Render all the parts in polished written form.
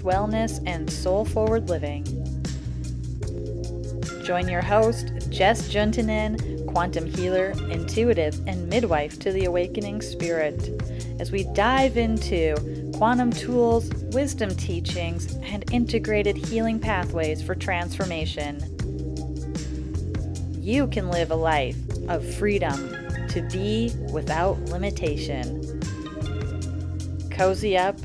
wellness, and soul-forward living. Join your host, Jess Juntunen, quantum healer, intuitive, and midwife to the awakening spirit, as we dive into quantum tools, wisdom teachings, and integrated healing pathways for transformation. You can live a life of freedom to be without limitation. Cozy up,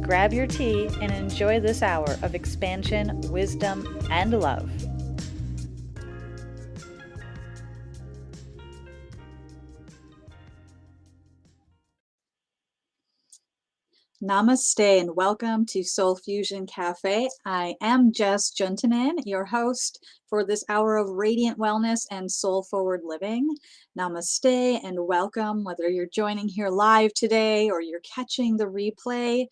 grab your tea, and enjoy this hour of expansion, wisdom, and love. Namaste and welcome to Soul Fusion Cafe. I am Jess Juntunen, your host for this hour of radiant wellness and soul forward living. Namaste and welcome, whether you're joining here live today or you're catching the replay.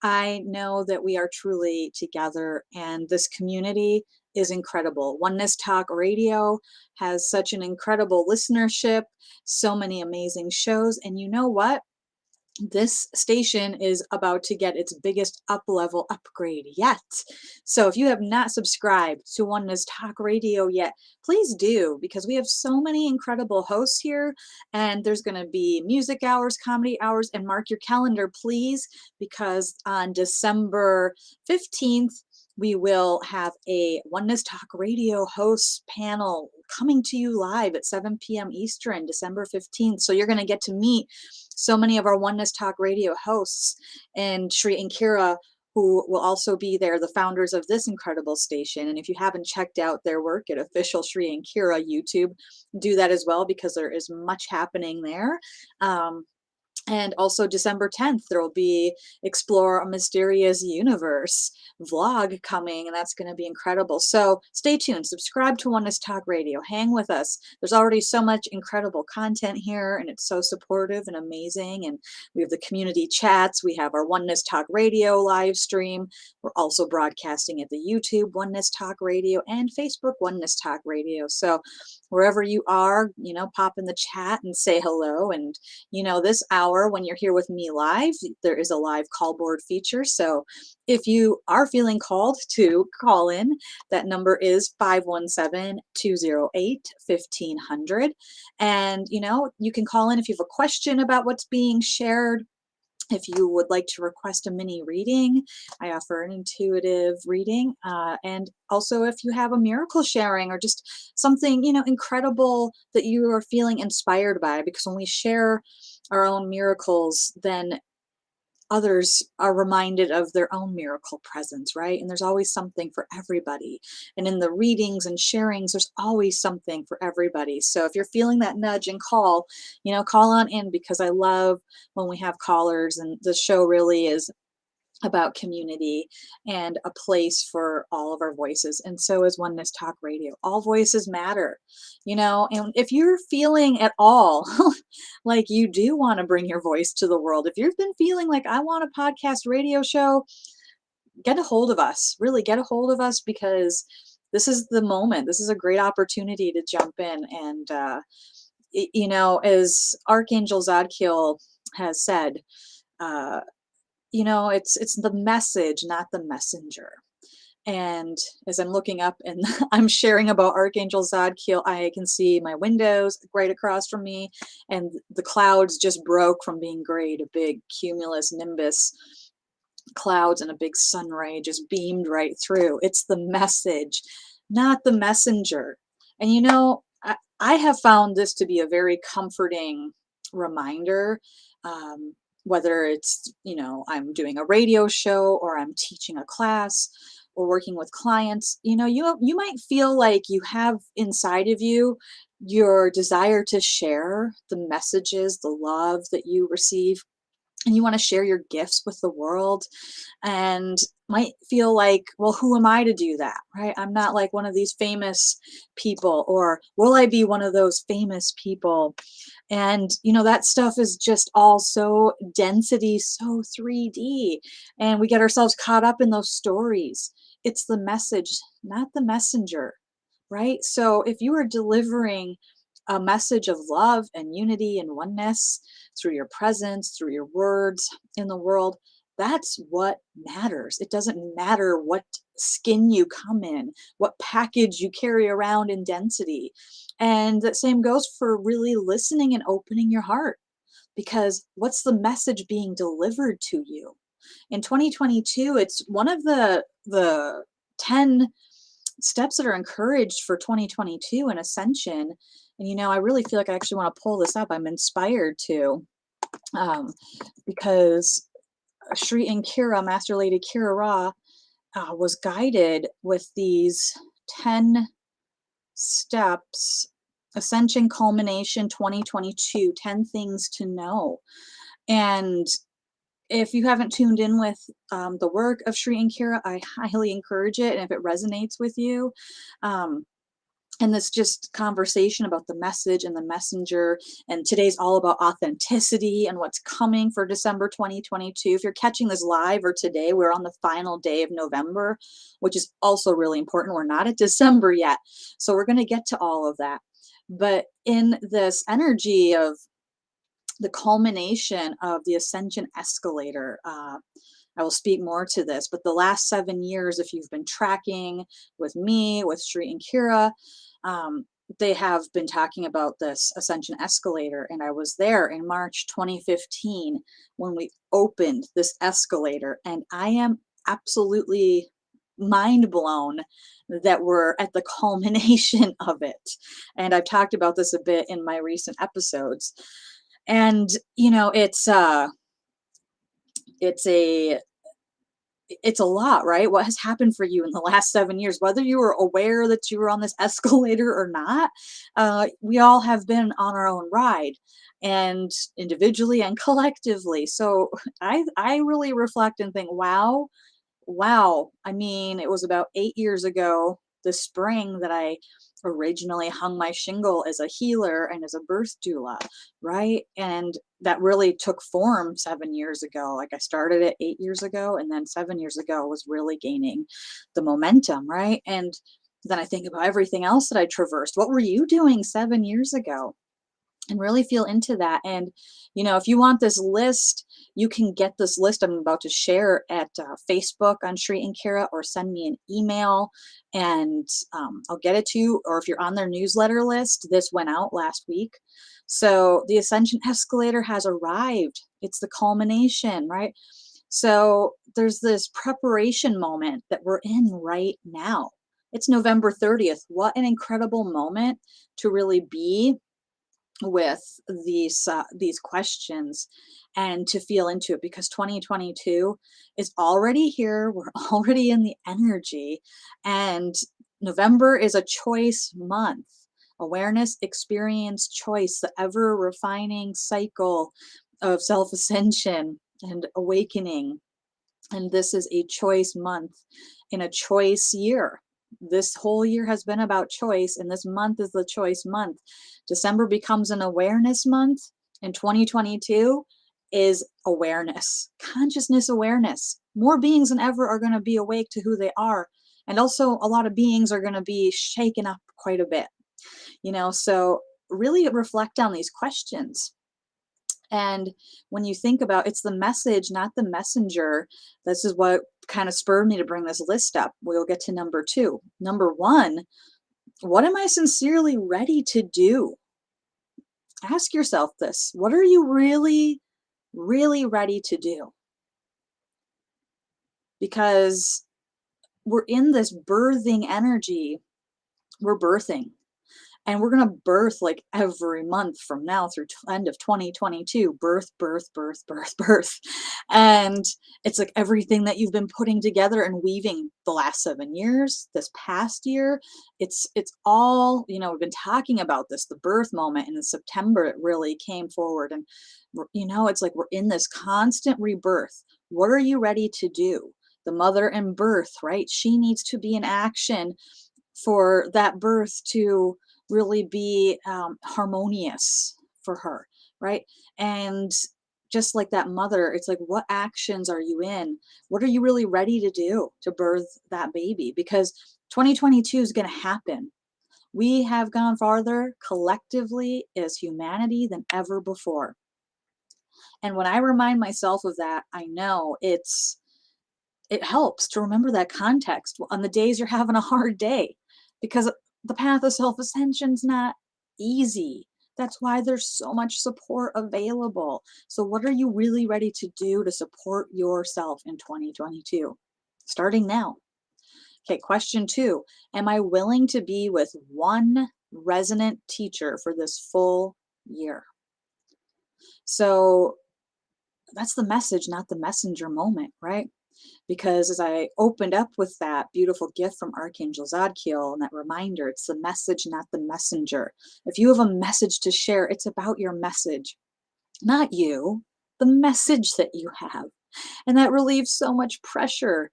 I know that we are truly together and this community is incredible. Oneness Talk Radio has such an incredible listenership, so many amazing shows, and you know what? This station is about to get its biggest up-level upgrade yet. So if you have not subscribed to Oneness Talk Radio yet, please do, because we have so many incredible hosts here, and there's going to be music hours, comedy hours, and mark your calendar, please, because on December 15th, we will have a Oneness Talk Radio hosts panel coming to you live at 7 p.m. Eastern, December 15th. So you're going to get to meet so many of our Oneness Talk Radio hosts, and Shri and Kira, who will also be there, the founders of this incredible station. And if you haven't checked out their work at official Shri and Kira YouTube, do that as well, because there is much happening there. And also December 10th, there will be Explore a Mysterious Universe vlog coming, and that's going to be incredible. So stay tuned, subscribe to Oneness Talk Radio, hang with us. There's already so much incredible content here, and it's so supportive and amazing. And we have the community chats, we have our Oneness Talk Radio live stream. We're also broadcasting at the YouTube Oneness Talk Radio and Facebook Oneness Talk Radio. So wherever you are, pop in the chat and say hello. And this hour, when you're here with me live, there is a live call board feature. So if you are feeling called to call in, that number is 517-208-1500. And, you can call in if you have a question about what's being shared. If you would like to request a mini reading, I offer an intuitive reading. And also if you have a miracle sharing or just something, incredible that you are feeling inspired by, because when we share our own miracles, then others are reminded of their own miracle presence, right? And there's always something for everybody. And in the readings and sharings, there's always something for everybody. So if you're feeling that nudge and call, call on in, because I love when we have callers, and the show really is about community and a place for all of our voices. And so is Oneness Talk Radio. All voices matter, and if you're feeling at all like you do want to bring your voice to the world, if you've been feeling like I want a podcast radio show, get a hold of us, really get a hold of us, because this is the moment. This is a great opportunity to jump in. And, as Archangel Zadkiel has said, it's the message, not the messenger. And as I'm looking up and I'm sharing about Archangel Zadkiel, I can see my windows right across from me, and the clouds just broke from being gray to big cumulus nimbus clouds, and a big sun ray just beamed right through. It's the message, not the messenger. And I have found this to be a very comforting reminder. Whether it's, I'm doing a radio show, or I'm teaching a class, or working with clients, you might feel like you have inside of you your desire to share the messages, the love that you receive, and you want to share your gifts with the world, and might feel like, well, who am I to do that, right? I'm not like one of these famous people, or will I be one of those famous people? And, that stuff is just all so density, so 3D, and we get ourselves caught up in those stories. It's the message, not the messenger, right? So if you are delivering a message of love and unity and oneness through your presence, through your words in the world, That's what matters. It doesn't matter what skin you come in, what package you carry around in density. And the same goes for really listening and opening your heart, because what's the message being delivered to you? In 2022, it's one of the 10 steps that are encouraged for 2022 in ascension. And I really feel like I actually want to pull this up. I'm inspired to, um, because Sri and Kira, Master Lady Kira Ra, was guided with these 10 steps. Ascension Culmination 2022, 10 things to know. And if you haven't tuned in with the work of Sri and Kira, I highly encourage it. And if it resonates with you, um, and this just conversation about the message and the messenger, and today's all about authenticity and what's coming for December 2022. If you're catching this live or today, we're on the final day of November, which is also really important. We're not at December yet, so we're going to get to all of that. But in this energy of the culmination of the ascension escalator, I will speak more to this, but the last 7 years, if you've been tracking with me, with Sri and Kira, um, they have been talking about this ascension escalator. And I was there in March 2015 when we opened this escalator. And I am absolutely mind blown that we're at the culmination of it. And I've talked about this a bit in my recent episodes. And, it's a it's a lot, right? What has happened for you in the last 7 years, whether you were aware that you were on this escalator or not, we all have been on our own ride, and individually and collectively. So I really reflect and think, wow, wow. I mean, it was about 8 years ago this spring that I originally hung my shingle as a healer and as a birth doula, right? And that really took form 7 years ago. Like I started it 8 years ago, and then 7 years ago was really gaining the momentum, right? And then I think about everything else that I traversed. What were you doing 7 years ago? And really feel into that. And, if you want this list, you can get this list I'm about to share at Facebook on Sri and Kara, or send me an email and I'll get it to you. Or if you're on their newsletter list, this went out last week. So the Ascension Escalator has arrived. It's the culmination, right? So there's this preparation moment that we're in right now. It's November 30th. What an incredible moment to really be with these questions and to feel into it, because 2022 is already here. We're already in the energy, and November is a choice month. Awareness, experience, choice, the ever refining cycle of self ascension and awakening. And this is a choice month in a choice year. This whole year has been about choice, and this month is the choice month. December becomes an awareness month, and 2022 is awareness, consciousness awareness. More beings than ever are going to be awake to who they are. And also, a lot of beings are going to be shaken up quite a bit, so really reflect on these questions. And when you think about, it's the message, not the messenger. This is what kind of spurred me to bring this list up. We'll get to number two. Number one, what am I sincerely ready to do? Ask yourself this. What are you really, really ready to do? Because we're in this birthing energy. We're birthing. And we're going to birth like every month from now through end of 2022. Birth, birth, birth, birth, birth. And it's like everything that you've been putting together and weaving the last 7 years, this past year, it's all, we've been talking about this, the birth moment. And in September, it really came forward. And, it's like we're in this constant rebirth. What are you ready to do? The mother in birth, right? She needs to be in action for that birth to really be harmonious for her, right? And just like that mother, it's like, what actions are you in? What are you really ready to do to birth that baby? Because 2022 is going to happen. We have gone farther collectively as humanity than ever before. And when I remind myself of that, I know it helps to remember that context on the days you're having a hard day, because the path of self ascension's not easy. That's why there's so much support available. So, what are you really ready to do to support yourself in 2022? Starting now. Okay, question two. Am I willing to be with one resonant teacher for this full year? So, that's the message, not the messenger moment, right? Because as I opened up with that beautiful gift from Archangel Zadkiel and that reminder, it's the message, not the messenger. If you have a message to share, it's about your message, not you, the message that you have. And that relieves so much pressure.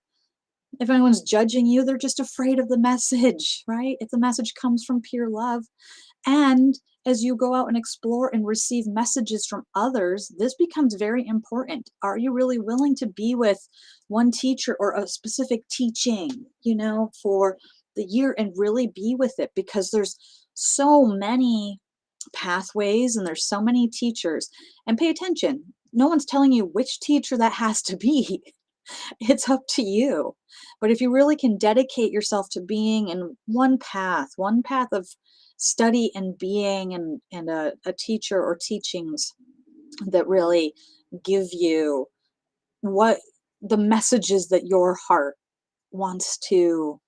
If anyone's judging you, they're just afraid of the message, right? If the message comes from pure love. And as you go out and explore and receive messages from others, this becomes very important. Are you really willing to be with one teacher or a specific teaching, for the year and really be with it? Because there's so many pathways and there's so many teachers. And pay attention, no one's telling you which teacher that has to be. It's up to you. But if you really can dedicate yourself to being in one path of study and being and a teacher or teachings that really give you what the messages that your heart wants to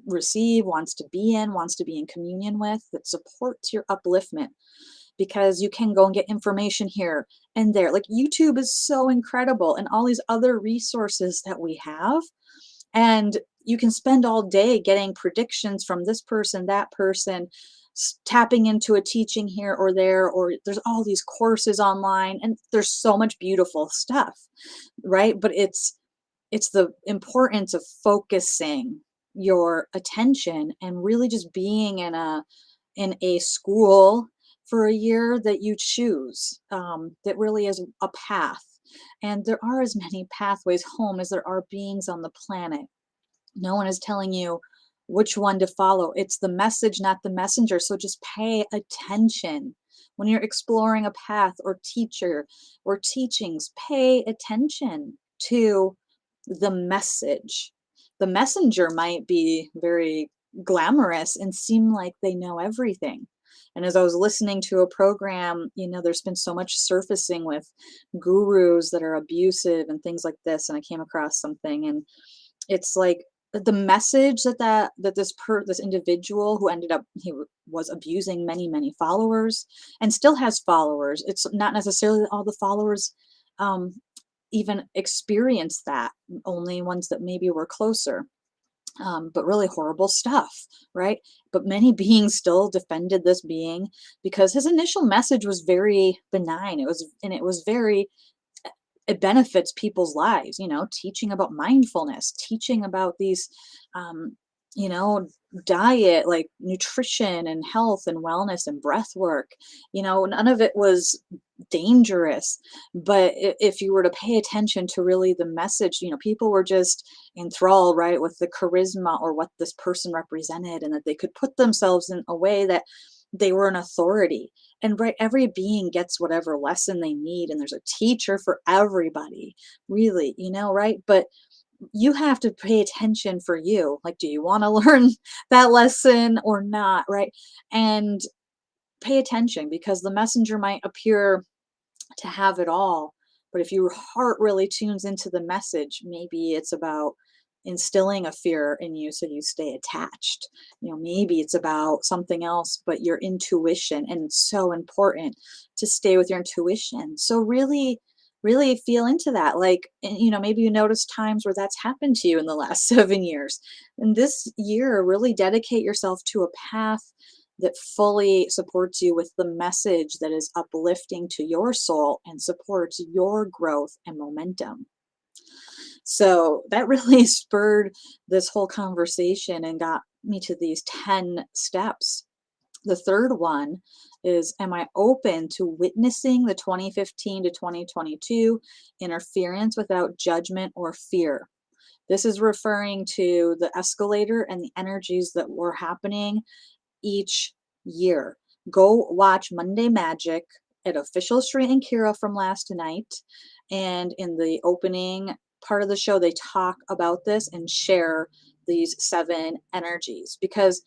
receive, wants to be in communion with, that supports your upliftment, because you can go and get information here and there. Like YouTube is so incredible and all these other resources that we have. And you can spend all day getting predictions from this person, that person, tapping into a teaching here or there, or there's all these courses online and there's so much beautiful stuff, right? But it's the importance of focusing your attention and really just being in a school for a year that you choose, that really is a path. And there are as many pathways home as there are beings on the planet. No one is telling you which one to follow. It's the message, not the messenger. So just pay attention. When you're exploring a path or teacher or teachings, pay attention to the message. The messenger might be very glamorous and seem like they know everything. And as I was listening to a program, there's been so much surfacing with gurus that are abusive and things like this. And I came across something, and it's like the message that this individual who ended up was abusing many followers and still has followers. It's not necessarily that all the followers um, even experience that, only ones that maybe were closer. But really horrible stuff, right? But many beings still defended this being because his initial message was very benign. It was very, it benefits people's lives, teaching about mindfulness, teaching about these, um, you know, diet, like nutrition and health and wellness and breath work. None of it was dangerous. But if you were to pay attention to really the message, people were just enthralled, right, with the charisma or what this person represented, and that they could put themselves in a way that they were an authority. And right, every being gets whatever lesson they need, and there's a teacher for everybody, really, right? But you have to pay attention for you. Like, do you want to learn that lesson or not, right? And pay attention, because the messenger might appear to have it all. But if your heart really tunes into the message, maybe it's about instilling a fear in you so you stay attached. Maybe it's about something else, but your intuition. And it's so important to stay with your intuition. So really, really feel into that. Like, and, maybe you notice times where that's happened to you in the last 7 years. And this year, really dedicate yourself to a path that fully supports you with the message that is uplifting to your soul and supports your growth and momentum. So that really spurred this whole conversation and got me to these 10 steps. The third one is, am I open to witnessing the 2015 to 2022 interference without judgment or fear? This is referring to the escalator and the energies that were happening each year. Go watch Monday Magic at Official Sri and Kira from last night. And in the opening part of the show, they talk about this and share these seven energies because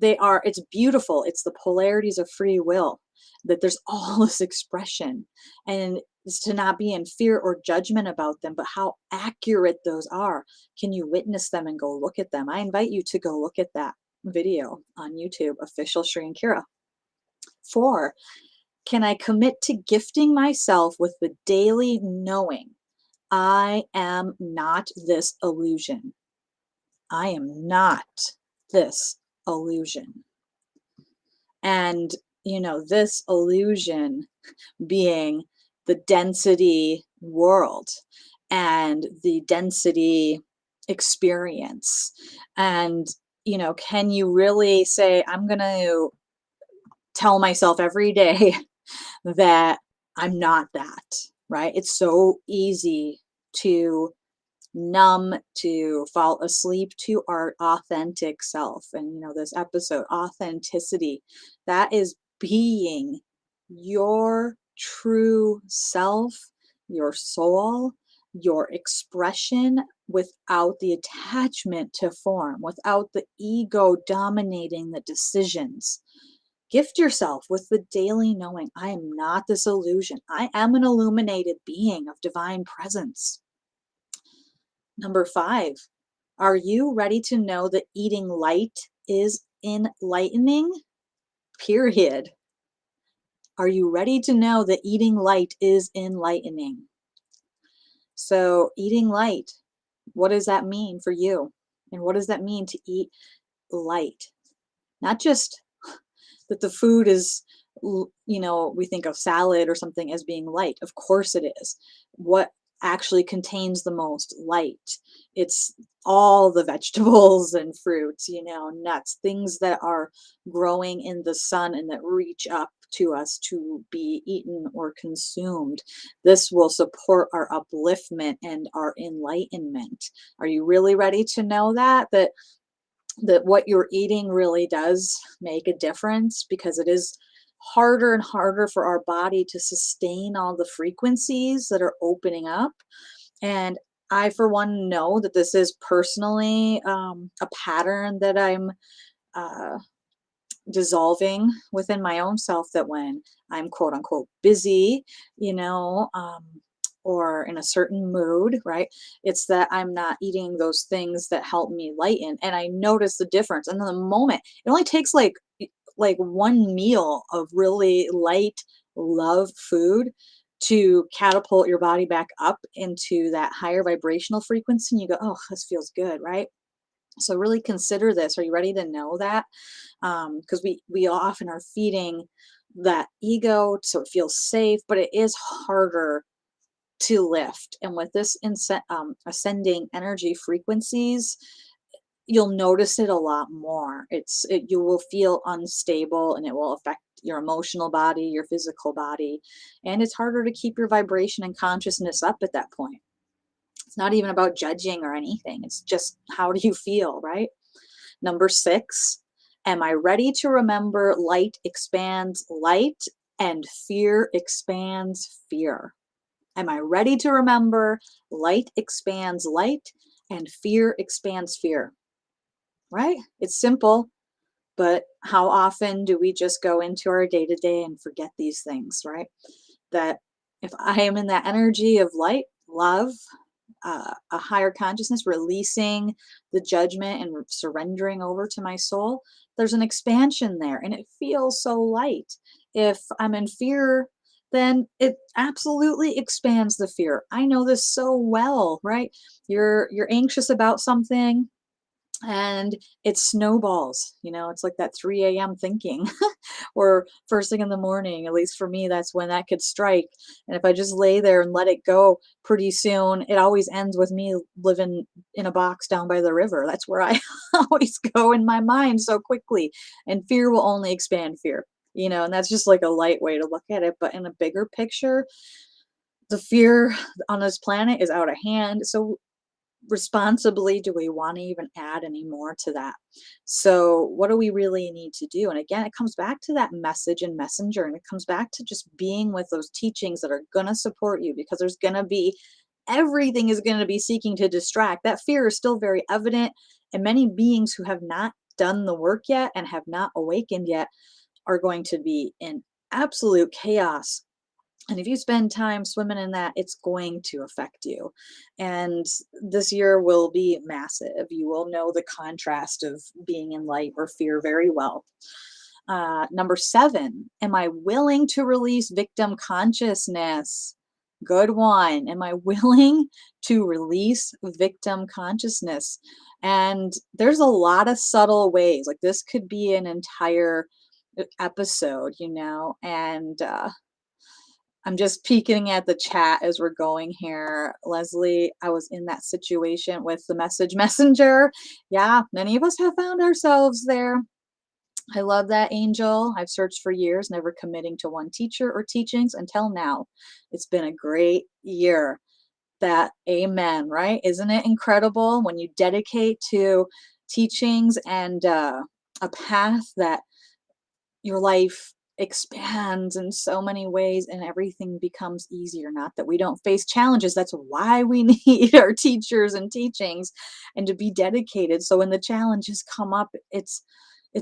it's beautiful. It's the polarities of free will, that there's all this expression. And is to not be in fear or judgment about them, but how accurate those are. Can you witness them and go look at them? I invite you to go look at that video on YouTube, Official Sri and Kira. 4, can I commit to gifting myself with the daily knowing I am not this illusion? I am not this illusion. And, this illusion being the density world and the density experience. And, can you really say, I'm going to tell myself every day that I'm not that, right? It's so easy to numb, to fall asleep to our authentic self. And, this episode, authenticity, that is being your true self, your soul, your expression without the attachment to form, without the ego dominating the decisions. Gift yourself with the daily knowing I am not this illusion. I am an illuminated being of divine presence. Number 5, are you ready to know that eating light is enlightening? Period. Are you ready to know that eating light is enlightening? So, eating light, what does that mean for you? And what does that mean to eat light? Not just that the food is, we think of salad or something as being light. Of course it is. What actually contains the most light? It's all the vegetables and fruits, nuts, things that are growing in the sun and that reach up to us to be eaten or consumed. This will support our upliftment and our enlightenment. Are you really ready to know that what you're eating really does make a difference, because it is harder and harder for our body to sustain all the frequencies that are opening up. And I, for one, know that this is personally a pattern that I'm uh, dissolving within my own self, that when I'm quote unquote busy, or in a certain mood, right? It's that I'm not eating those things that help me lighten. And I notice the difference. And then the moment, it only takes like one meal of really light love food to catapult your body back up into that higher vibrational frequency. And you go, oh, this feels good, right? So really consider this. Are you ready to know that? Because we often are feeding that ego so it feels safe, but it is harder to lift. And with this ascending energy frequencies, you'll notice it a lot more. You will feel unstable, and it will affect your emotional body, your physical body, and it's harder to keep your vibration and consciousness up at that point. It's not even about judging or anything. It's just, how do you feel, right? Number 6, am I ready to remember light expands light and fear expands fear? Am I ready to remember light expands light and fear expands fear? Right? It's simple, but how often do we just go into our day to day and forget these things, right? That if I am in that energy of light, love, a higher consciousness, releasing the judgment and surrendering over to my soul, there's an expansion there and it feels so light. If I'm in fear, then it absolutely expands the fear. I know this so well, right? You're anxious about something and it snowballs. It's like that 3 a.m. thinking or first thing in the morning. At least for me, that's when that could strike. And if I just lay there and let it go, pretty soon it always ends with me living in a box down by the river. That's where I always go in my mind so quickly. And fear will only expand fear, and that's just like a light way to look at it. But in a bigger picture, the fear on this planet is out of hand. So responsibly do we want to even add any more to that? So, what do we really need to do? And again, it comes back to that message and messenger, and it comes back to just being with those teachings that are going to support you, because there's going to be everything is going to be seeking to distract. That fear is still very evident, and many beings who have not done the work yet and have not awakened yet are going to be in absolute chaos. And if you spend time swimming in that, it's going to affect you. And this year will be massive. You will know the contrast of being in light or fear very well. Number 7, am I willing to release victim consciousness? Good one. Am I willing to release victim consciousness? And there's a lot of subtle ways. Like, this could be an entire episode, and I'm just peeking at the chat as we're going here. Leslie, I was in that situation with the message messenger. Yeah, many of us have found ourselves there. I love that, Angel. I've searched for years, never committing to one teacher or teachings until now. It's been a great year. That, amen, right? Isn't it incredible when you dedicate to teachings and a path that your life expands in so many ways and everything becomes easier? Not that we don't face challenges, that's why we need our teachers and teachings, and to be dedicated, so when the challenges come up,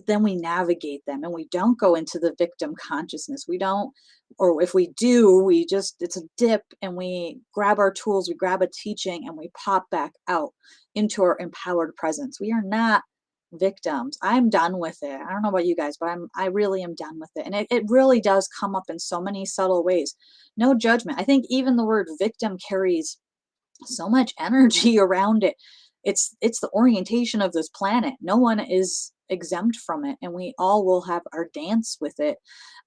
then we navigate them and we don't go into the victim consciousness. We don't, or if we do, we just, it's a dip, and we grab our tools, we grab a teaching, and we pop back out into our empowered presence. We are not victims. I'm done with it. I don't know about you guys, but I really am done with it. And it really does come up in so many subtle ways. No judgment. I think even the word victim carries so much energy around it. It's the orientation of this planet. No one is exempt from it, and we all will have our dance with it.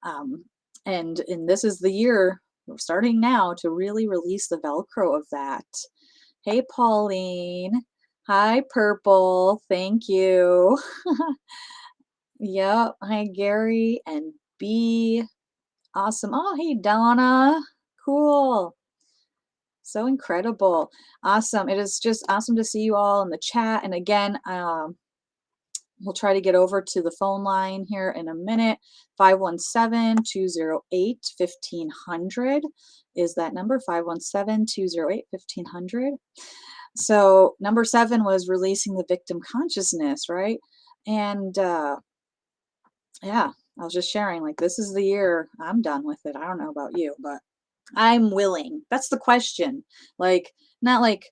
Um, and this is the year, we're starting now, to really release the Velcro of that. Hey, Pauline. Hi, Purple. Thank you. Yep. Hi, Gary and B. Awesome. Oh, hey, Donna. Cool. So incredible. Awesome. It is just awesome to see you all in the chat. And again, we'll try to get over to the phone line here in a minute. 517-208-1500 is that number, 517-208-1500. So number 7 was releasing the victim consciousness, right? And yeah, I was just sharing, like, this is the year I'm done with it. I don't know about you, but I'm willing. That's the question. Like, not like,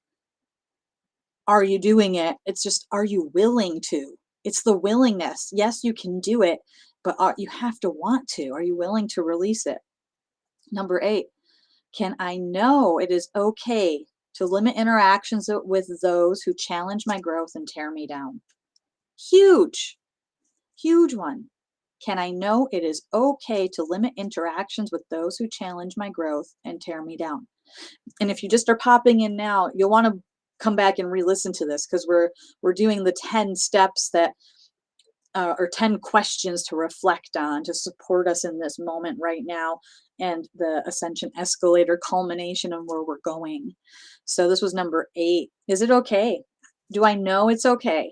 are you doing it? It's just, are you willing to? It's the willingness. Yes, you can do it, but you have to want to. Are you willing to release it? Number 8, can I know it is okay to limit interactions with those who challenge my growth and tear me down? Huge, huge one. Can I know it is okay to limit interactions with those who challenge my growth and tear me down? And if you just are popping in now, you'll want to come back and re-listen to this, because we're doing the 10 steps that or 10 questions to reflect on to support us in this moment right now, and the ascension escalator culmination of where we're going. So this was number 8. Is it okay? Do I know it's okay?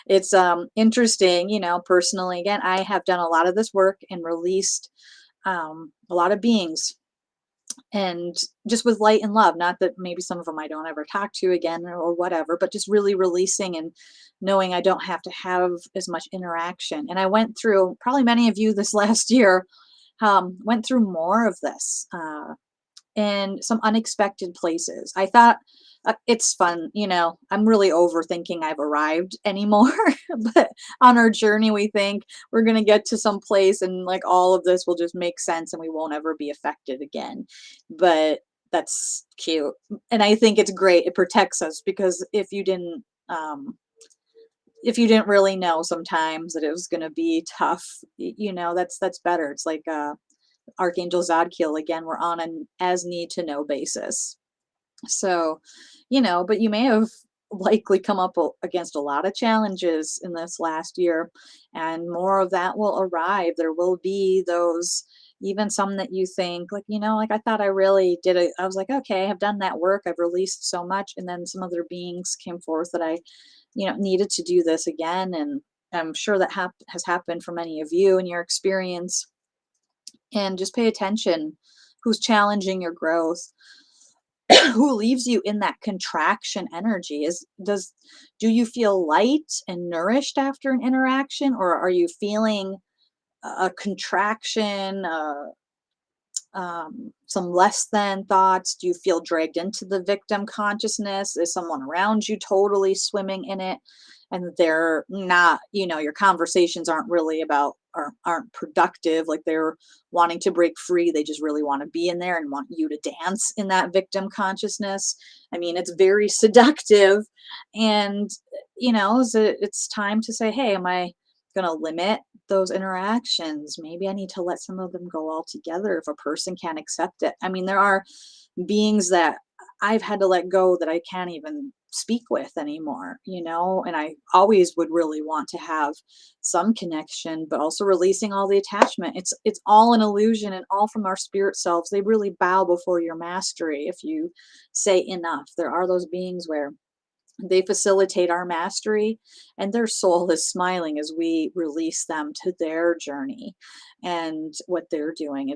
It's interesting, personally. Again, I have done a lot of this work and released a lot of beings, and just with light and love. Not that maybe some of them I don't ever talk to again or whatever, but just really releasing and knowing I don't have to have as much interaction. And I went through, probably many of you this last year went through more of this in some unexpected places. I thought, it's fun, I'm really overthinking I've arrived anymore. But on our journey, we think we're going to get to some place, and like all of this will just make sense and we won't ever be affected again. But that's cute. And I think it's great. It protects us, because if you didn't really know sometimes that it was going to be tough, that's better. It's like Archangel Zadkiel, again, we're on an as need to know basis. So, but you may have likely come up against a lot of challenges in this last year, and more of that will arrive. There will be those even some that you think like, like I thought I really did it. I was like, okay, I've done that work. I've released so much. And then some other beings came forth that I, needed to do this again. And I'm sure that has happened for many of you in your experience. And just pay attention who's challenging your growth, who leaves you in that contraction energy. Do you feel light and nourished after an interaction, or are you feeling a contraction, some less than thoughts? Do you feel dragged into the victim consciousness? Is someone around you totally swimming in it? And they're not, your conversations aren't really about, or aren't productive. Like they're wanting to break free. They just really want to be in there and want you to dance in that victim consciousness. I mean, it's very seductive. And, so it's time to say, hey, am I going to limit those interactions? Maybe I need to let some of them go altogether if a person can't accept it. I mean, there are beings that I've had to let go that I can't even speak with anymore, and I always would really want to have some connection, but also releasing all the attachment. It's all an illusion and all from our spirit selves. They really bow before your mastery if you say enough. There are those beings where they facilitate our mastery, and their soul is smiling as we release them to their journey and what they're doing.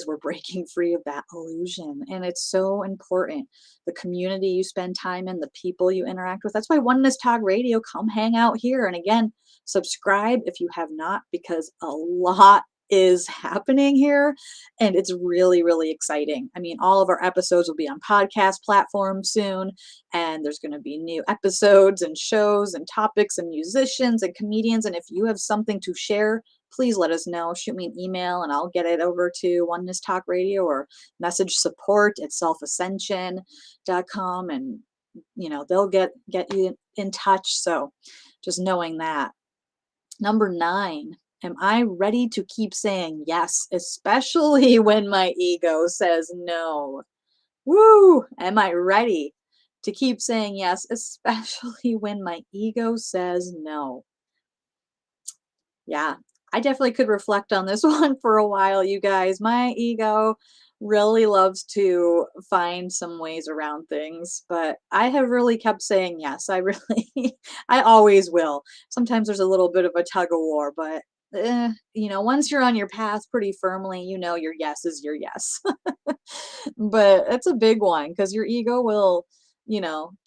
We're breaking free of that illusion. And it's so important. The community you spend time in, the people you interact with. That's why Oneness Talk Radio, come hang out here. And again, subscribe if you have not, because a lot is happening here and it's really, really exciting. I mean, all of our episodes will be on podcast platforms soon, and there's going to be new episodes and shows and topics and musicians and comedians. And if you have something to share, please let us know. Shoot me an email and I'll get it over to Oneness Talk Radio, or message support at selfascension.com, and they'll get you in touch. So just knowing that. Number 9, am I ready to keep saying yes, especially when my ego says no? Woo! Am I ready to keep saying yes, especially when my ego says no? Yeah, I definitely could reflect on this one for a while, you guys. My ego really loves to find some ways around things, but I have really kept saying yes. I really, I always will. Sometimes there's a little bit of a tug of war, but once you're on your path pretty firmly, your yes is your yes. But it's a big one because your ego will,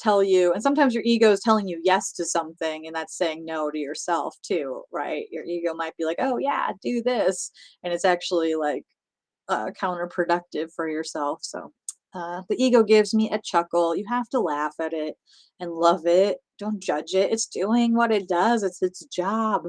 tell you, and sometimes your ego is telling you yes to something, and that's saying no to yourself too, right? Your ego might be like, oh, yeah, do this. And it's actually like counterproductive for yourself. So the ego gives me a chuckle. You have to laugh at it and love it. Don't judge it. It's doing what it does, it's its job.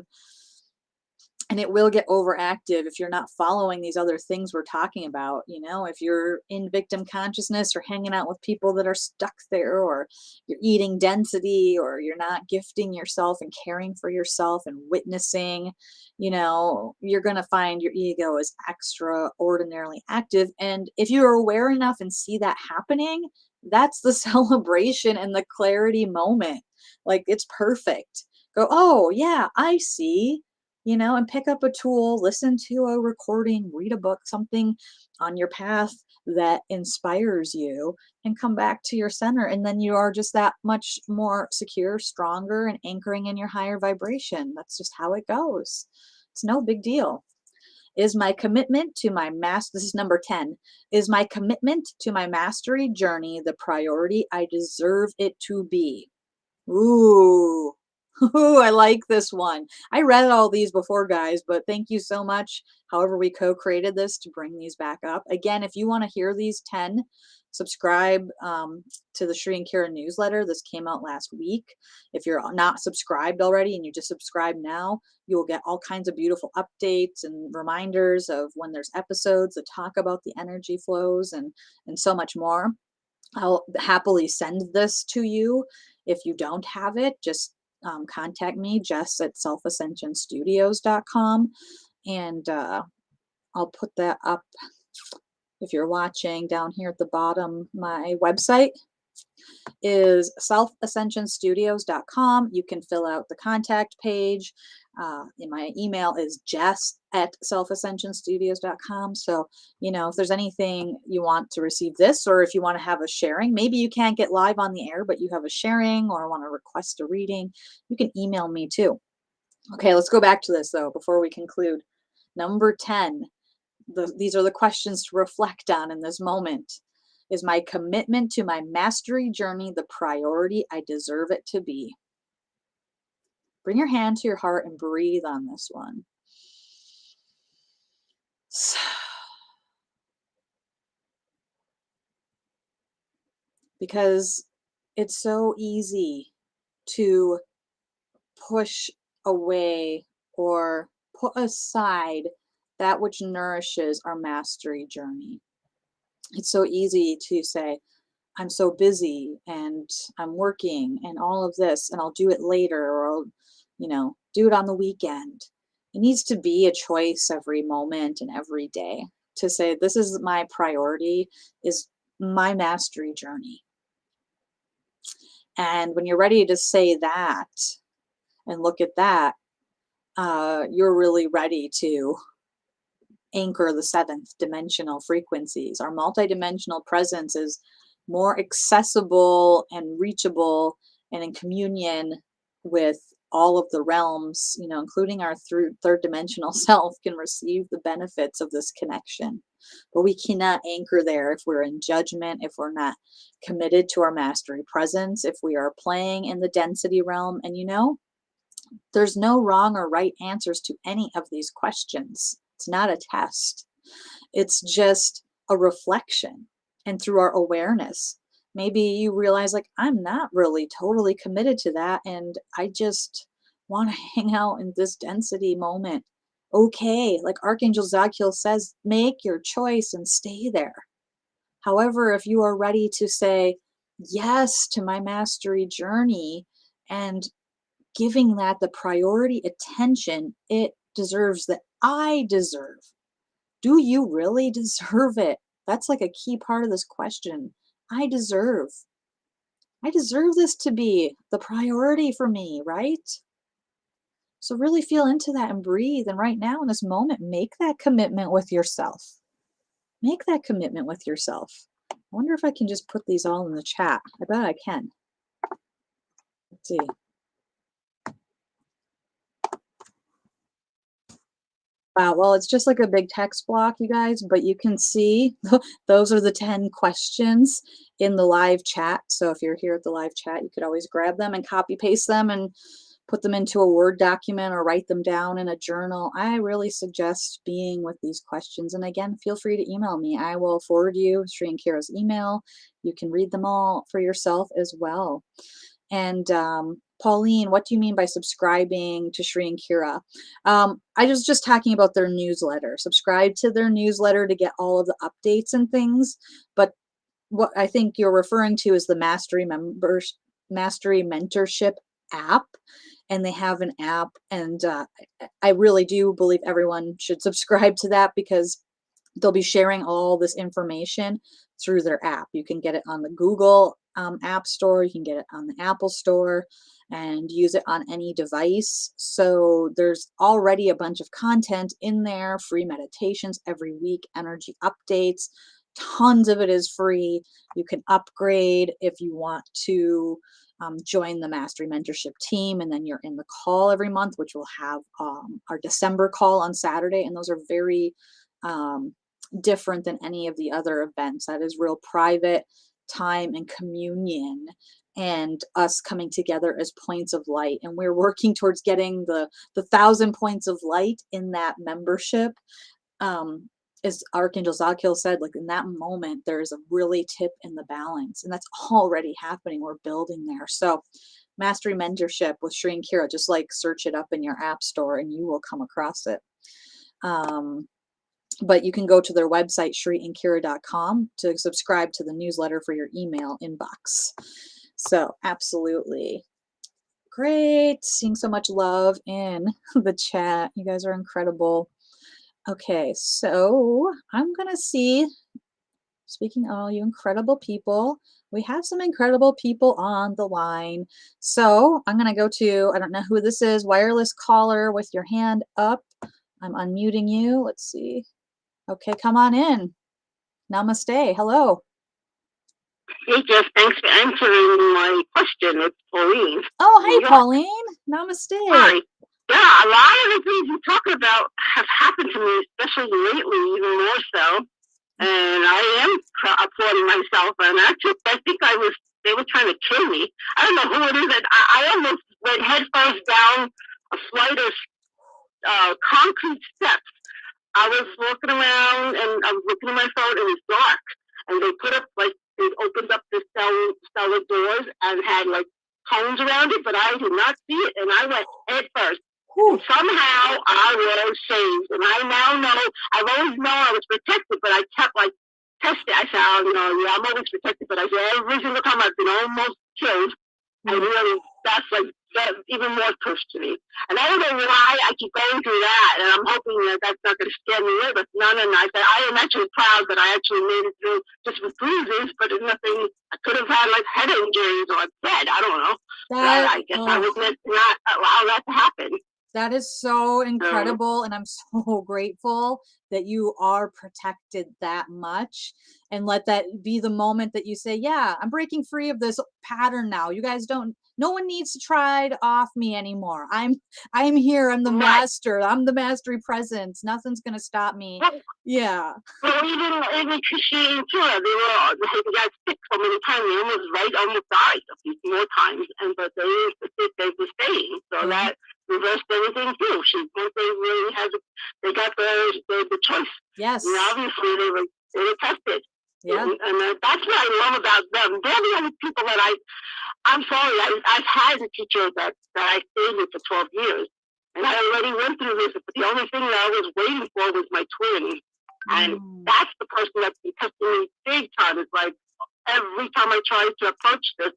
And it will get overactive if you're not following these other things we're talking about. If you're in victim consciousness or hanging out with people that are stuck there, or you're eating density, or you're not gifting yourself and caring for yourself and witnessing, you're going to find your ego is extraordinarily active. And if you're aware enough and see that happening, that's the celebration and the clarity moment. Like, it's perfect. Go, oh, yeah, I see, and pick up a tool, listen to a recording, read a book, something on your path that inspires you, and come back to your center. And then you are just that much more secure, stronger, and anchoring in your higher vibration. That's just how it goes. It's no big deal. Is my commitment to my this is number 10. Is my commitment to my mastery journey the priority I deserve it to be? Ooh. Ooh, I like this one. I read all these before, guys, but thank you so much. However, we co-created this to bring these back up. Again, if you want to hear these 10, subscribe to the Shri and Kira newsletter. This came out last week. If you're not subscribed already and you just subscribe now, you'll get all kinds of beautiful updates and reminders of when there's episodes that talk about the energy flows and so much more. I'll happily send this to you. If you don't have it, just contact me, Jess at selfascensionstudios.com. And I'll put that up if you're watching down here at the bottom, my website. is selfascensionstudios.com. You can fill out the contact page. In my email is jess@selfascensionstudios.com. So, if there's anything you want to receive this, or if you want to have a sharing, maybe you can't get live on the air, but you have a sharing or want to request a reading, you can email me too. Okay, let's go back to this though before we conclude. Number 10, these are the questions to reflect on in this moment. Is my commitment to my mastery journey the priority I deserve it to be? Bring your hand to your heart and breathe on this one. Because it's so easy to push away or put aside that which nourishes our mastery journey. It's so easy to say, I'm so busy and I'm working and all of this, and I'll do it later, or I'll, do it on the weekend. It needs to be a choice every moment and every day to say, this is my priority, is my mastery journey. And when you're ready to say that and look at that, you're really ready to anchor the seventh dimensional frequencies. Our multidimensional presence is more accessible and reachable and in communion with all of the realms, including our third dimensional self, can receive the benefits of this connection. But we cannot anchor there if we're in judgment, if we're not committed to our mastery presence, if we are playing in the density realm. And there's no wrong or right answers to any of these questions. It's not a test. It's just a reflection. And through our awareness, maybe you realize, like, I'm not really totally committed to that. And I just want to hang out in this density moment. Okay. Like Archangel Zadkiel says, make your choice and stay there. However, if you are ready to say yes to my mastery journey and giving that the priority attention it deserves, that I deserve. Do you really deserve it? That's like a key part of this question. I deserve. I deserve this to be the priority for me, right? So really feel into that and breathe. And right now in this moment, make that commitment with yourself. Make that commitment with yourself. I wonder if I can just put these all in the chat. I bet I can. Let's see. Wow, well, it's just like a big text block, you guys, but you can see those are the 10 questions in the live chat. So if you're here at the live chat, you could always grab them and copy paste them and put them into a Word document or write them down in a journal. I really suggest being with these questions. And again, feel free to email me. I will forward you Sri and Kira's email. You can read them all for yourself as well. And Pauline, what do you mean by subscribing to Sri and Kira? I was just talking about their newsletter. Subscribe to their newsletter to get all of the updates and things. But what I think you're referring to is the Mastery Mentorship app. And they have an app, and I really do believe everyone should subscribe to that because they'll be sharing all this information through their app. You can get it on the Google App Store, you can get it on the Apple Store, and use it on any device. So there's already a bunch of content in there, free meditations every week, energy updates. Tons of it is free. You can upgrade if you want to join the Mastery Mentorship team, and then you're in the call every month, which will have our December call on Saturday. And those are very different than any of the other events. That is real private time and communion and us coming together as points of light. And we're working towards getting the 1,000 points of light in that membership. As Archangel Zadkiel said, like in that moment, there's a really tip in the balance, and that's already happening. We're building there. So Mastery Mentorship with Sri and Kira, just like search it up in your app store and you will come across it. But you can go to their website, shriandkira.com, to subscribe to the newsletter for your email inbox. So absolutely. Great. Seeing so much love in the chat. You guys are incredible. Okay, so I'm going to see Speaking of all you incredible people, we have some incredible people on the line. So I'm going to go to, I don't know who this is, wireless caller with your hand up. I'm unmuting you. Let's see. Okay, come on in. Namaste. Hello. Hey, Jess, thanks for answering my question. It's Pauline. Oh, hey, Pauline. Namaste. Hi. Yeah, a lot of the things you talk about have happened to me, especially lately, even more so. And I am applauding myself. And actually, I think they were trying to kill me. I don't know who it is. I almost went headfirst down a flight of concrete steps. I was walking around and I was looking at my phone. It was dark. And they opened up the cellar doors and had like cones around it, but I did not see it. And I went head first. And somehow I was saved. And I now know, I've always known I was protected, but I kept like testing. I said, yeah, I'm always protected, but I said, every single time I've been almost killed. And really, that's even more proof to me. And I don't know why I keep going through that, and I'm hoping that that's not going to scare me away, but no. I am actually proud that I actually made it through just with bruises, but it's nothing. I could have had like head injuries or dead. I don't know. I guess I was meant to not allow that to happen. That is so incredible, and I'm so grateful that you are protected that much, and let that be the moment that you say, yeah, I'm breaking free of this pattern now. You guys no one needs to try to off me anymore. I'm here. I'm the master. I'm the mastery presence. Nothing's going to stop me. Yeah. Well, even Christianity too, they got sick so many times. They almost died a few more times, but they were staying. So that reversed everything too. Once they really they got the choice. Yes. And obviously they were tested. Yeah. And that's what I love about them. They're the only people that I'm sorry, I've had a teacher that I stayed with for 12 years. And I already went through this, but the only thing that I was waiting for was my twin. And that's the person that's been testing me big time. It's like every time I try to approach this,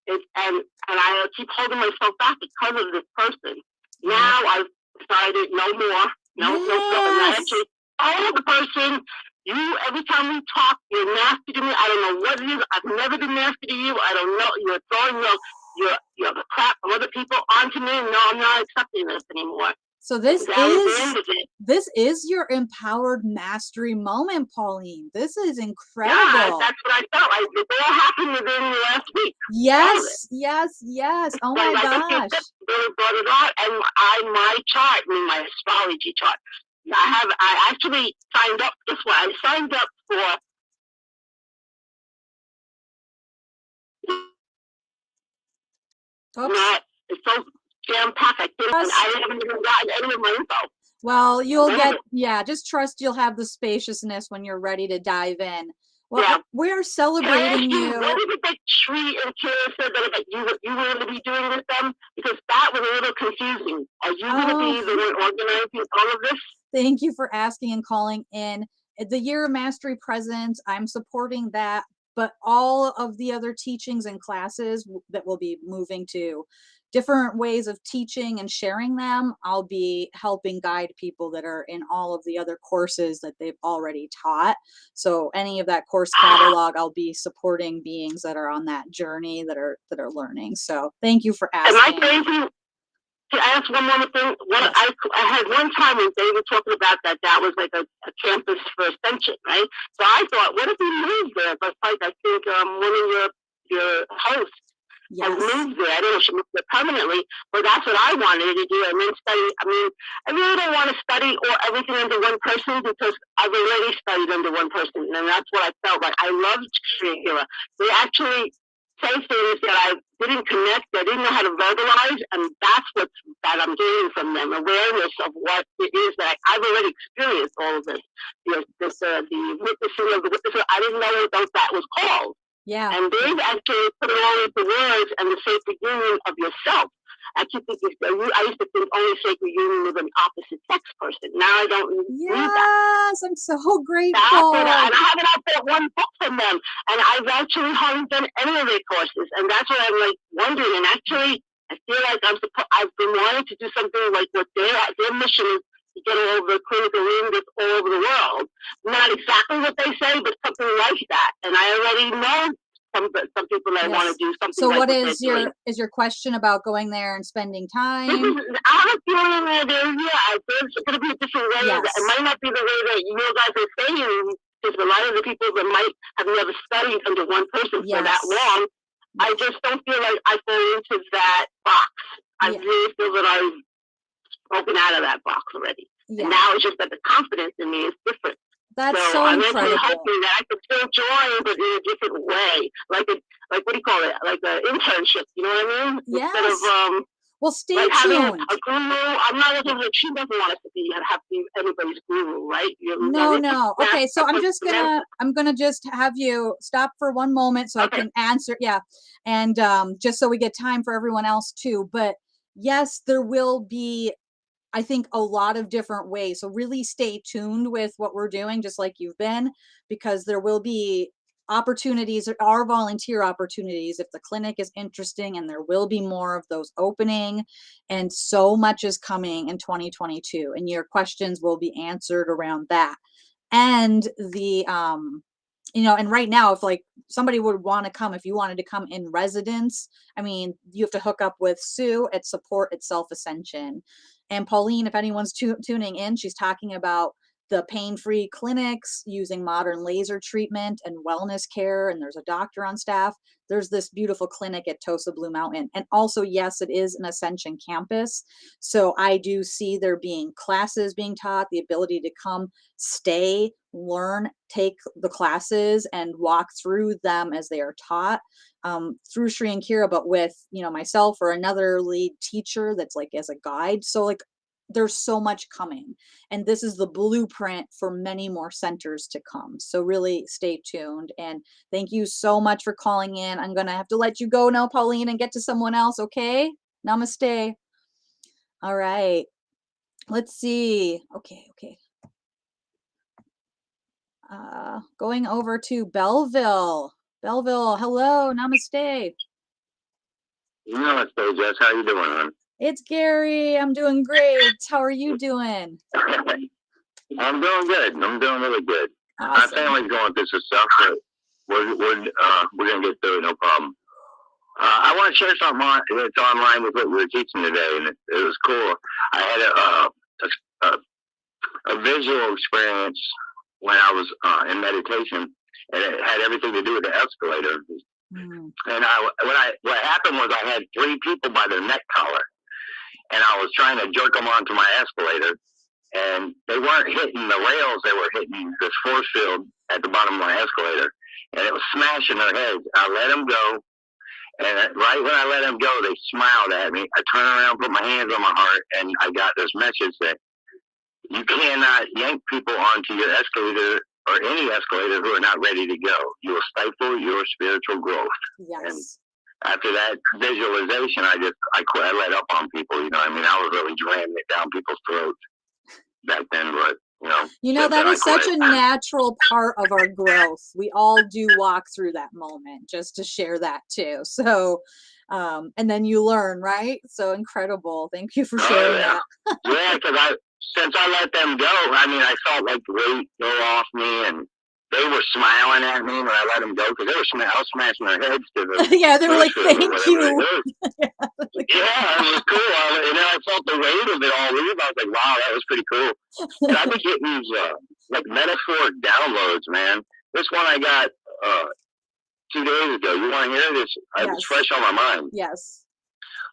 and I keep holding myself back because of this person. Now I've decided no more. No. And I actually told the person, every time we talk, you're nasty to me. I don't know what it is. I've never been nasty to you. I don't know. You're throwing your crap from other people onto me. No, I'm not accepting this anymore. So this is your empowered mastery moment, Pauline. This is incredible. Yeah, that's what I felt. It all happened within the last week. Yes. Oh my gosh. They brought it out, and my chart, my astrology chart. I actually signed up. Guess what? I signed up for. It's so jam-packed. I haven't even gotten any of my info. Well, just trust you'll have the spaciousness when you're ready to dive in. Well, we're celebrating you. What did that tree and Kara said that you were going to be doing with them? Because that was a little confusing. Are you going to be the one organizing all of this? Thank you for asking and calling in. The Year of Mastery Presence, I'm supporting that, but all of the other teachings and classes that will be moving to different ways of teaching and sharing them, I'll be helping guide people that are in all of the other courses that they've already taught. So any of that course catalog, I'll be supporting beings that are on that journey that are learning. So thank you for asking. Can I ask one more thing? I had one time when they were talking about that was like a campus for Ascension, right? So I thought, what if we moved there? But I think one of your hosts has moved there. I don't know if she moved there permanently, but that's what I wanted to do. And then study. I mean, I really don't want to study everything under one person because I've already studied under one person, and that's what I felt like. I loved Kira. They actually say things that I didn't connect, I didn't know how to verbalize, and that's that I'm gaining from them, awareness of what it is that I've already experienced all of this. The witnessing of the witness, I didn't know what that was called. Yeah. And they've actually put it all into words and the sacred union of yourself. I used to think only sacred union with an opposite sex person. Now I don't need that. Yes, I'm so grateful. And I haven't had that one book from them. And I've actually haven't done any of their courses. And that's what I'm like wondering. And actually, I feel like I've been wanting to do something like what their mission is to get all over the clinical room, just all over the world. Not exactly what they say, but something like that. And I already know some people that want to do something so like what what is your question about going there and spending time? I have a feeling that there's going to be a different way. Yes. It might not be the way that you guys are saying, because a lot of the people that might have never studied under one person for that long, I just don't feel like I fall into that box. I really feel that I've broken out of that box already. And now it's just that the confidence in me is different. That's so incredible. I'm really hoping that I can still join, but in a different way. Like what do you call it? Like an internship, you know what I mean? Yes. Instead of, well, stay like tuned. Having a guru, I'm not looking for, she doesn't want us to have to be anybody's guru, right? No. Okay, so I'm gonna just have you stop for one moment so I can answer. Yeah. And just so we get time for everyone else too. But yes, there will be, I think, a lot of different ways. So really stay tuned with what we're doing, just like you've been, because there will be opportunities, there are volunteer opportunities if the clinic is interesting, and there will be more of those opening, and so much is coming in 2022, and your questions will be answered around that. And the and right now, if like somebody would want to come, if you wanted to come in residence, I mean, you have to hook up with Sue at support at Self-Ascension. And Pauline, if anyone's tuning in, she's talking about the pain-free clinics using modern laser treatment and wellness care. And there's a doctor on staff. There's this beautiful clinic at Tosa Blue Mountain. And also, yes, it is an Ascension campus. So I do see there being classes being taught, the ability to come, stay, learn, take the classes and walk through them as they are taught through Shri and Kira, but with, myself or another lead teacher that's like as a guide. So like, there's so much coming, and this is the blueprint for many more centers to come. So really stay tuned, and thank you so much for calling in. I'm gonna have to let you go now, Pauline, and get to someone else. Okay, namaste. All right, let's see. Okay. Going over to Belleville. Hello, namaste. Namaste, Jess. How you doing, hon? It's Gary. I'm doing great. How are you doing? I'm doing good. I'm doing really good. Awesome. My family's going through some stuff, but we're gonna get through it, no problem. I want to share something that's online with what we were teaching today, and it was cool. I had a visual experience when I was in meditation, and it had everything to do with the escalator. And what happened was I had 3 people by their neck collar, and I was trying to jerk them onto my escalator, and they weren't hitting the rails, they were hitting this force field at the bottom of my escalator, and it was smashing their heads. I let them go, and right when I let them go, they smiled at me. I turned around, put my hands on my heart, and I got this message that you cannot yank people onto your escalator or any escalator who are not ready to go. You will stifle your spiritual growth. Yes. And after that visualization, I let up on people. You know, I mean, I was really jamming it down people's throats back then, but that is such a natural part of our growth. We all do walk through that moment, just to share that too. So, and then you learn, right? So incredible. Thank you for sharing that. Yeah, because since I let them go, I mean, I felt like the weight go off me, and they were smiling at me when I let them go, because I was smashing their heads to the yeah, they were like, thank you. Yeah, it was cool. And then I felt the weight of it all leave. I was like, wow, that was pretty cool. And I've been getting these like metaphoric downloads, man. This one I got 2 days ago. You want to hear this? Yes. It's fresh on my mind. Yes.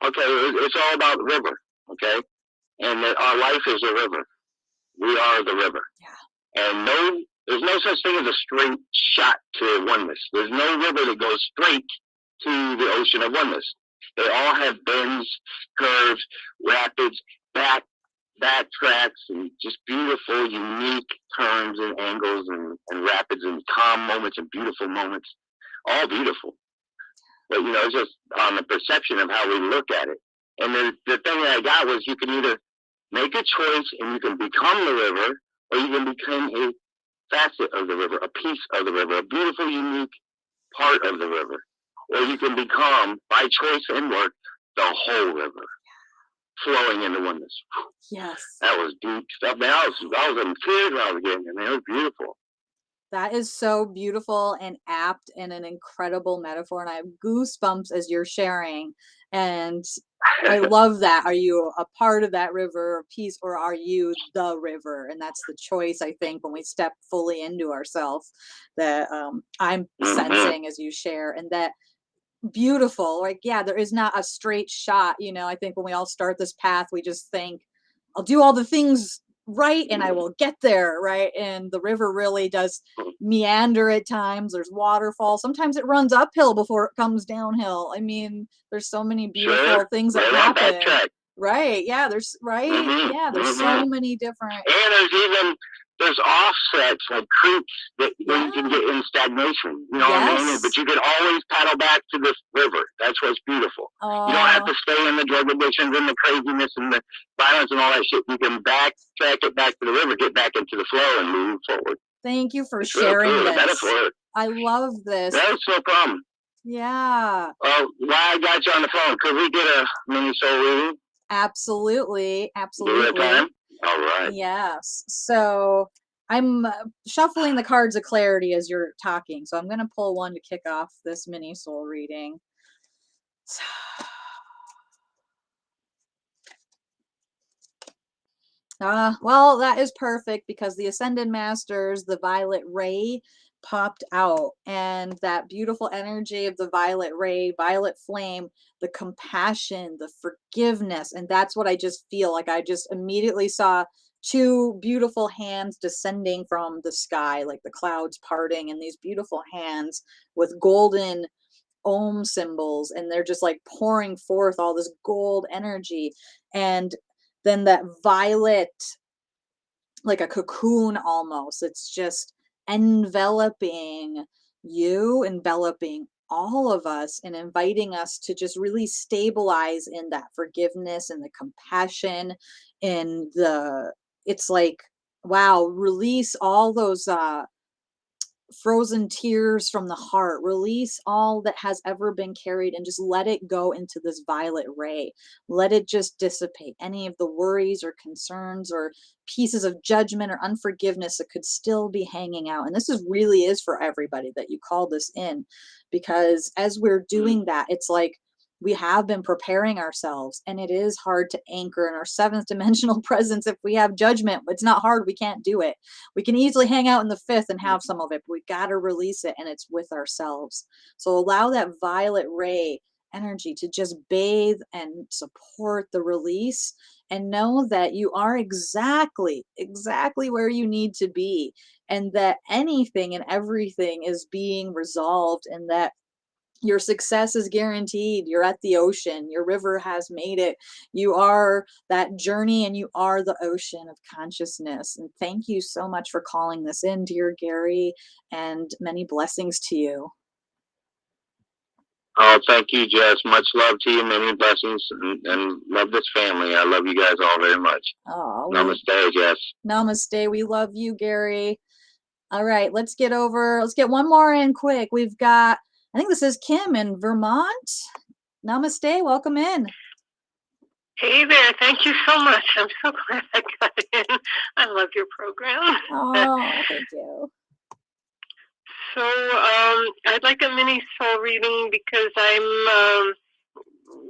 Okay, it's all about the river, okay? And that our life is a river. We are the river. Yeah. And there's no such thing as a straight shot to oneness. There's no river that goes straight to the ocean of oneness. They all have bends, curves, rapids, backtracks, and just beautiful, unique turns and angles and rapids and calm moments and beautiful moments. All beautiful. But, it's just on the perception of how we look at it. And the thing that I got was you can either make a choice and you can become the river, or you can become a facet of the river, a piece of the river, a beautiful, unique part of the river. Or you can become, by choice and work, the whole river. flowing into oneness. Yes. That was deep stuff. Man, I was in tears when I was getting it. Man, it was beautiful. That is so beautiful and apt and an incredible metaphor. And I have goosebumps as you're sharing. And I love that. Are you a part of that river or piece, or are you the river? And that's the choice, I think, when we step fully into ourselves that I'm sensing as you share. And that beautiful, like, yeah, there is not a straight shot. You know, I think when we all start this path, we just think, I'll do all the things right and I will get there, right? And the river really does meander at times. There's waterfalls. Sometimes it runs uphill before it comes downhill. I mean, there's so many beautiful things that happen. Right. Yeah, there's yeah, there's so many different, and there's offsets like creeks that where you can get in stagnation. You know what I mean? But you can always paddle back to this river. That's what's beautiful. You don't have to stay in the drug addictions and the craziness and the violence and all that shit. You can backtrack it back to the river, get back into the flow, and move forward. Thank you for sharing this. I love this. That's no problem. Yeah. Well, while I got you on the phone, could we get a mini soul reading? Absolutely. Absolutely. All right. Yes. So I'm shuffling the cards of clarity as you're talking. So I'm going to pull one to kick off this mini soul reading. Well, that is perfect because the Ascended Masters, the violet ray popped out, and that beautiful energy of the violet ray, violet flame, the compassion, the forgiveness. And that's what I just feel like. I just immediately saw two beautiful hands descending from the sky, like the clouds parting, and these beautiful hands with golden Om symbols, and they're just like pouring forth all this gold energy. And then that violet, like a cocoon almost, it's just enveloping you, enveloping all of us, and inviting us to just really stabilize in that forgiveness and the compassion and it's like, wow, release all those frozen tears from the heart, release all that has ever been carried, and just let it go into this violet ray. Let it just dissipate any of the worries or concerns or pieces of judgment or unforgiveness that could still be hanging out. And this really is for everybody that you call this in, because as we're doing that, it's like we have been preparing ourselves, and it is hard to anchor in our seventh dimensional presence if we have judgment. It's not hard. We can't do it. We can easily hang out in the fifth and have some of it, but we got to release it, and it's with ourselves. So allow that violet ray energy to just bathe and support the release, and know that you are exactly where you need to be, and that anything and everything is being resolved, and that your success is guaranteed. You're at the ocean. Your river has made it. You are that journey, and you are the ocean of consciousness. And thank you so much for calling this in, dear Gary, and many blessings to you. Oh, thank you, Jess. Much love to you. Many blessings, and love this family. I love you guys all very much. Oh, namaste, Jess. Namaste. We love you, Gary. All right, let's get one more in quick. We've got, I think this is Kim in Vermont. Namaste, welcome in. Hey there, thank you so much. I'm so glad I got in. I love your program. Oh, thank you. So I'd like a mini soul reading because I'm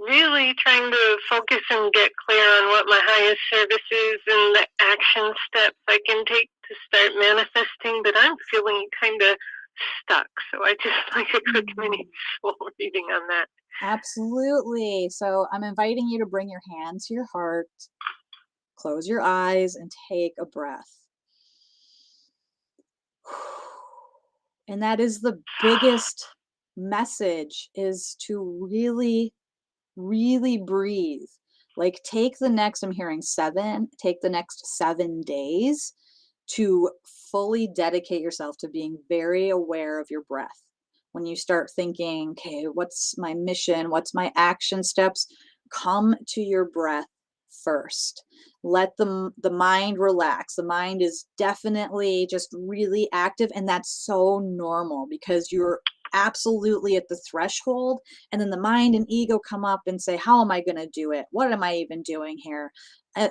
really trying to focus and get clear on what my highest service is and the action steps I can take to start manifesting, but I'm feeling kind of stuck. So I just like a quick mini soul reading on that. Absolutely. So I'm inviting you to bring your hands to your heart, close your eyes, and take a breath. And that is the biggest message, is to really, really breathe. Like take the next 7 days to fully dedicate yourself to being very aware of your breath. When you start thinking, okay, what's my mission? What's my action steps? Come to your breath first. Let the mind relax. The mind is definitely just really active, and that's so normal because you're absolutely at the threshold, and then the mind and ego come up and say, how am I going to do it? What am I even doing here?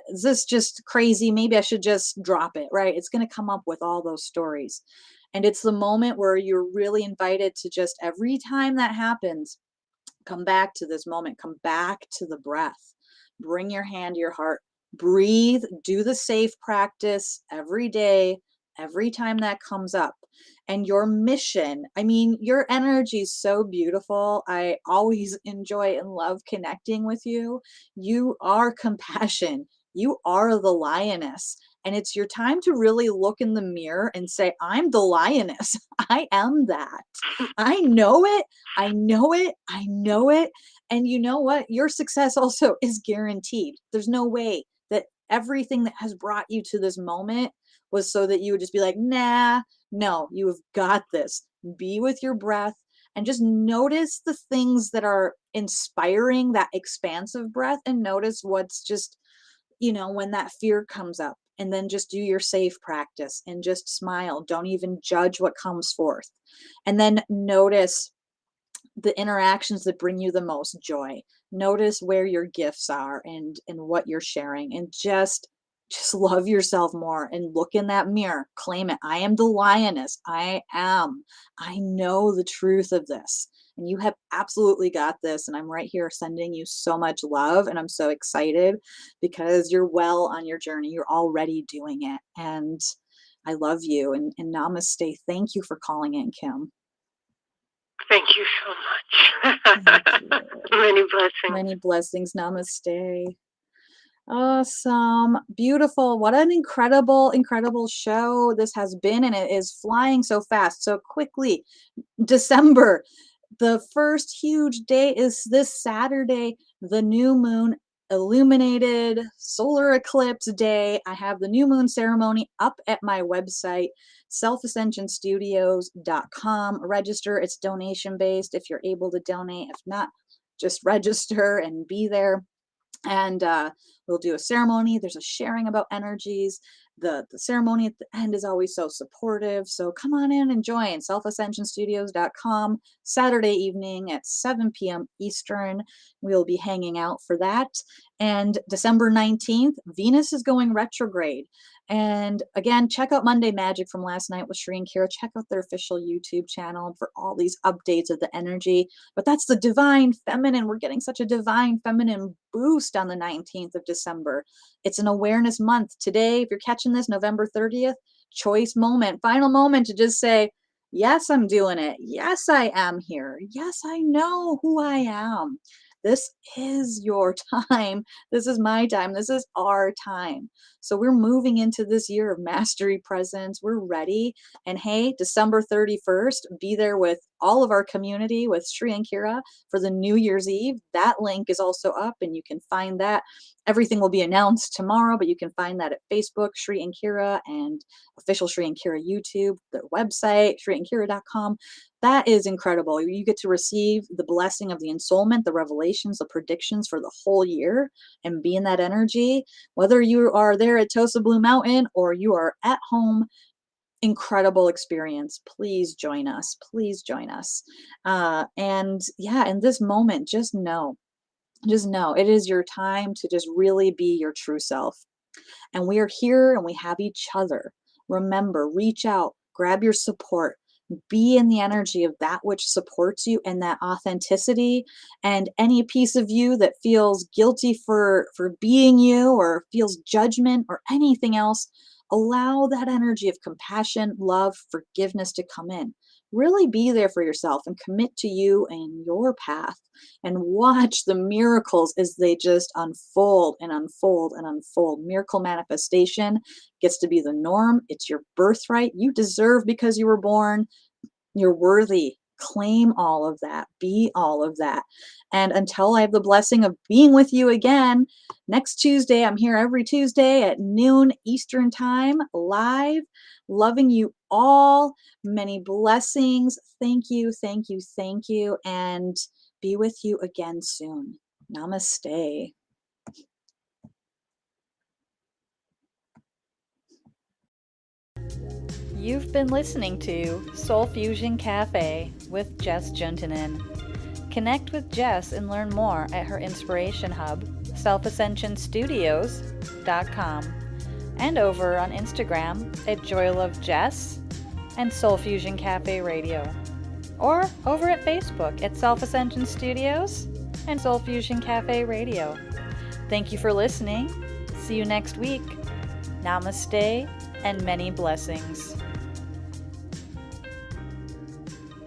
Is this just crazy? Maybe I should just drop it, right? It's going to come up with all those stories. And it's the moment where you're really invited to just, every time that happens, come back to this moment, come back to the breath, bring your hand to your heart, breathe, do the safe practice every day, every time that comes up. And your mission, I mean, your energy is so beautiful. I always enjoy and love connecting with you. You are compassion. You are the lioness. And it's your time to really look in the mirror and say, I'm the lioness. I am that. I know it. I know it. I know it. And you know what? Your success also is guaranteed. There's no way that everything that has brought you to this moment was so that you would just be like, nah, no, you have got this. Be with your breath and just notice the things that are inspiring that expansive breath, and notice what's just, when that fear comes up, and then just do your safe practice and just smile. Don't even judge what comes forth. And then notice the interactions that bring you the most joy. Notice where your gifts are and what you're sharing, and just love yourself more and look in that mirror. Claim it. I am the lioness. I am. I know the truth of this. And you have absolutely got this. And I'm right here sending you so much love. And I'm so excited because you're well on your journey. You're already doing it. And I love you. And namaste. Thank you for calling in, Kim. Thank you so much. Many blessings. Many blessings. Namaste. Awesome. Beautiful. What an incredible, incredible show this has been. And it is flying so fast, so quickly. December. The first huge day is this Saturday, the new moon illuminated solar eclipse day. I have the new moon ceremony up at my website, selfascensionstudios.com. Register. It's donation based if you're able to donate. If not, just register and be there. And we'll do a ceremony. There's a sharing about energies. The ceremony at the end is always so supportive. So come on in and join. selfascensionstudios.com, Saturday evening at 7 p.m. Eastern. We'll be hanging out for that. And December 19th, Venus is going retrograde. And again, check out Monday Magic from last night with Sri and Kira. Check out their official YouTube channel for all these updates of the energy. But that's the divine feminine. We're getting such a divine feminine boost on the 19th of December. It's an awareness month. Today, if you're catching this, November 30th, choice moment, final moment to just say, yes, I'm doing it. Yes, I am here. Yes, I know who I am. This is your time. This is my time. This is our time. So we're moving into this year of mastery presence. We're ready. And hey, December 31st, be there with all of our community with Sri and Kira for the New Year's Eve. That link is also up and you can find that. Everything will be announced tomorrow, but you can find that at Facebook, Sri and Kira, and official Sri and Kira YouTube, their website, sriandkira.com. That is incredible. You get to receive the blessing of the ensoulment, the revelations, the predictions for the whole year, and be in that energy. Whether you are there at Tosa Blue Mountain or you are at home, incredible experience. Please join us. Please join us. And yeah, in this moment, just know it is your time to just really be your true self. And we are here and we have each other. Remember, reach out, grab your support, be in the energy of that which supports you and that authenticity. And any piece of you that feels guilty for being you or feels judgment or anything else, allow that energy of compassion, love, forgiveness to come in. Really be there for yourself and commit to you and your path, and watch the miracles as they just unfold and unfold and unfold. Miracle manifestation gets to be the norm. It's your birthright. You deserve because you were born. You're worthy. Claim all of that. Be all of that. And until I have the blessing of being with you again next Tuesday, I'm here every Tuesday at noon Eastern time, live, loving you all. Many blessings. Thank you, thank you, thank you. And be with you again soon. Namaste. You've been listening to Soul Fusion Cafe with Jess Juntunen. Connect with Jess and learn more at her inspiration hub, selfascensionstudios.com, and over on Instagram at JoyLoveJess and Soul Fusion Cafe Radio, or over at Facebook at Self-Ascension Studios and Soul Fusion Cafe Radio. Thank you for listening. See you next week. Namaste and many blessings.